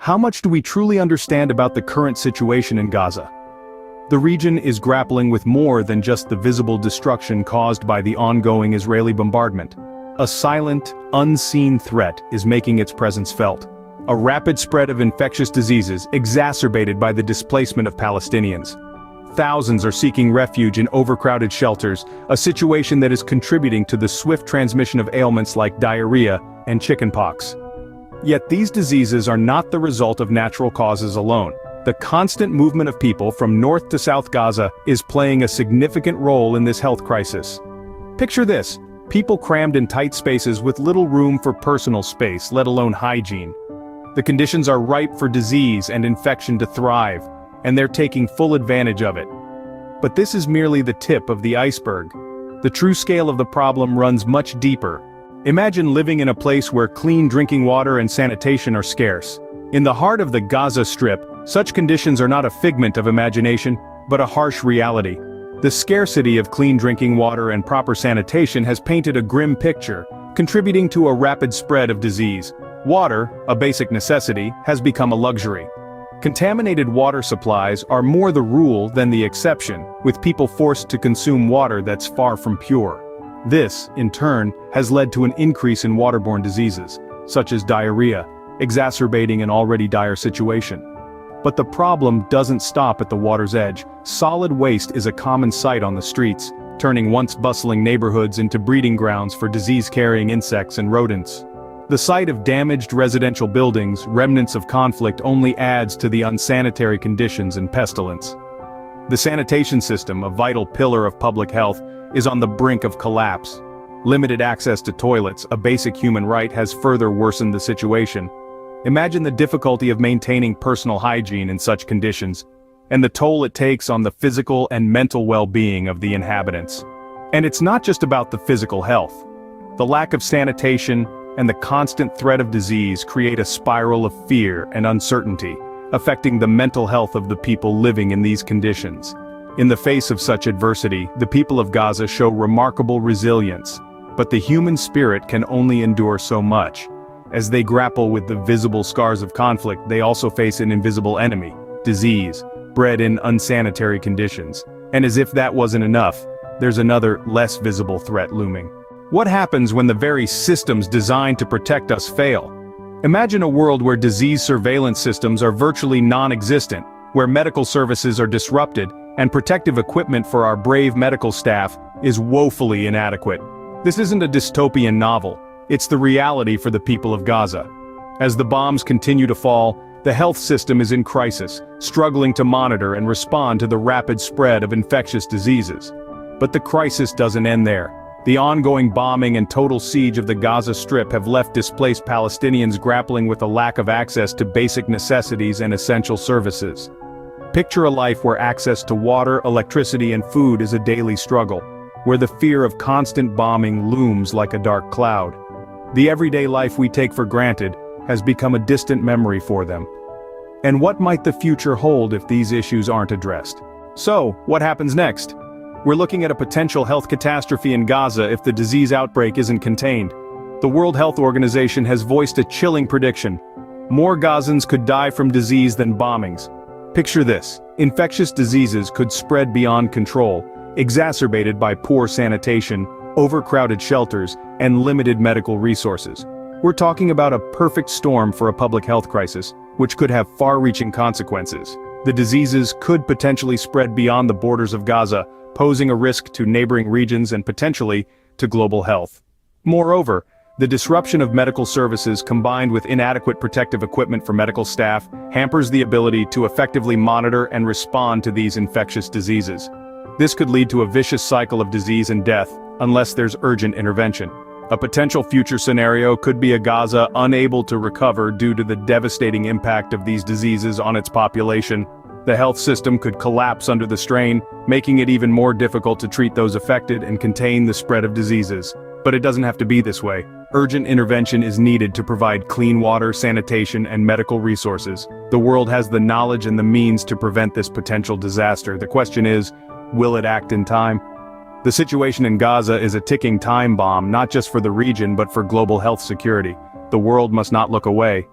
how much do we truly understand about the current situation in Gaza? The region is grappling with more than just the visible destruction caused by the ongoing Israeli bombardment. A silent, unseen threat is making its presence felt. A rapid spread of infectious diseases exacerbated by the displacement of Palestinians. Thousands are seeking refuge in overcrowded shelters, a situation that is contributing to the swift transmission of ailments like diarrhea and chickenpox. Yet these diseases are not the result of natural causes alone. The constant movement of people from North to South Gaza is playing a significant role in this health crisis. Picture this: people crammed in tight spaces with little room for personal space, let alone hygiene. The conditions are ripe for disease and infection to thrive, and they're taking full advantage of it. But this is merely the tip of the iceberg. The true scale of the problem runs much deeper. Imagine living in a place where clean drinking water and sanitation are scarce. In the heart of the Gaza Strip, such conditions are not a figment of imagination, but a harsh reality. The scarcity of clean drinking water and proper sanitation has painted a grim picture, contributing to a rapid spread of disease. Water, a basic necessity, has become a luxury. Contaminated water supplies are more the rule than the exception, with people forced to consume water that's far from pure. This, in turn, has led to an increase in waterborne diseases, such as diarrhea, exacerbating an already dire situation. But the problem doesn't stop at the water's edge. Solid waste is a common sight on the streets, turning once bustling neighborhoods into breeding grounds for disease-carrying insects and rodents. The sight of damaged residential buildings, remnants of conflict, only adds to the unsanitary conditions and pestilence. The sanitation system, a vital pillar of public health, is on the brink of collapse. Limited access to toilets, a basic human right, has further worsened the situation. Imagine the difficulty of maintaining personal hygiene in such conditions, and the toll it takes on the physical and mental well-being of the inhabitants. And it's not just about the physical health. The lack of sanitation and the constant threat of disease create a spiral of fear and uncertainty, affecting the mental health of the people living in these conditions. In the face of such adversity, the people of Gaza show remarkable resilience, but the human spirit can only endure so much. As they grapple with the visible scars of conflict, they also face an invisible enemy, disease, bred in unsanitary conditions. And as if that wasn't enough, there's another, less visible threat looming. What happens when the very systems designed to protect us fail? Imagine a world where disease surveillance systems are virtually non-existent, where medical services are disrupted, and protective equipment for our brave medical staff is woefully inadequate. This isn't a dystopian novel. It's the reality for the people of Gaza. As the bombs continue to fall, the health system is in crisis, struggling to monitor and respond to the rapid spread of infectious diseases. But the crisis doesn't end there. The ongoing bombing and total siege of the Gaza Strip have left displaced Palestinians grappling with a lack of access to basic necessities and essential services. Picture a life where access to water, electricity, and food is a daily struggle, where the fear of constant bombing looms like a dark cloud. The everyday life we take for granted has become a distant memory for them. And what might the future hold if these issues aren't addressed? So, what happens next? We're looking at a potential health catastrophe in Gaza if the disease outbreak isn't contained. The World Health Organization has voiced a chilling prediction. More Gazans could die from disease than bombings. Picture this: infectious diseases could spread beyond control, exacerbated by poor sanitation, overcrowded shelters, and limited medical resources. We're talking about a perfect storm for a public health crisis, which could have far-reaching consequences. The diseases could potentially spread beyond the borders of Gaza, posing a risk to neighboring regions and potentially to global health. Moreover, the disruption of medical services combined with inadequate protective equipment for medical staff hampers the ability to effectively monitor and respond to these infectious diseases. This could lead to a vicious cycle of disease and death, unless there's urgent intervention. A potential future scenario could be a Gaza unable to recover due to the devastating impact of these diseases on its population. The health system could collapse under the strain, making it even more difficult to treat those affected and contain the spread of diseases. But it doesn't have to be this way. Urgent intervention is needed to provide clean water, sanitation, and medical resources. The world has the knowledge and the means to prevent this potential disaster. The question is, will it act in time? The situation in Gaza is a ticking time bomb, not just for the region but for global health security. The world must not look away.